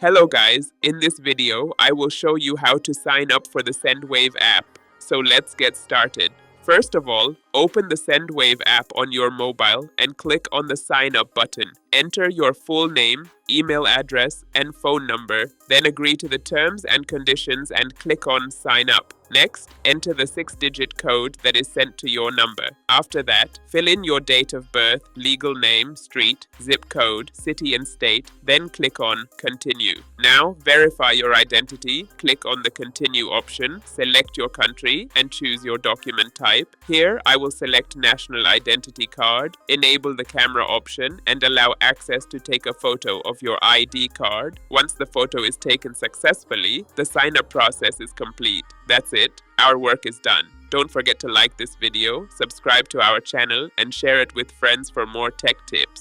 Hello guys, in this video, I will show you how to sign up for the Sendwave app. So let's get started. First of all, open the Sendwave app on your mobile and click on the sign up button. Enter your full name, email address, and phone number, then agree to the terms and conditions and click on sign up. Next, enter the 6-digit code that is sent to your number. After that, fill in your date of birth, legal name, street, zip code, city and state, then click on continue. Now, verify your identity, click on the continue option, select your country, and choose your document type. Here, I will select national identity card, enable the camera option, and allow access to take a photo of your ID card. Once the photo is taken successfully, the sign-up process is complete. That's it. Our work is done. Don't forget to like this video, subscribe to our channel, and share it with friends for more tech tips.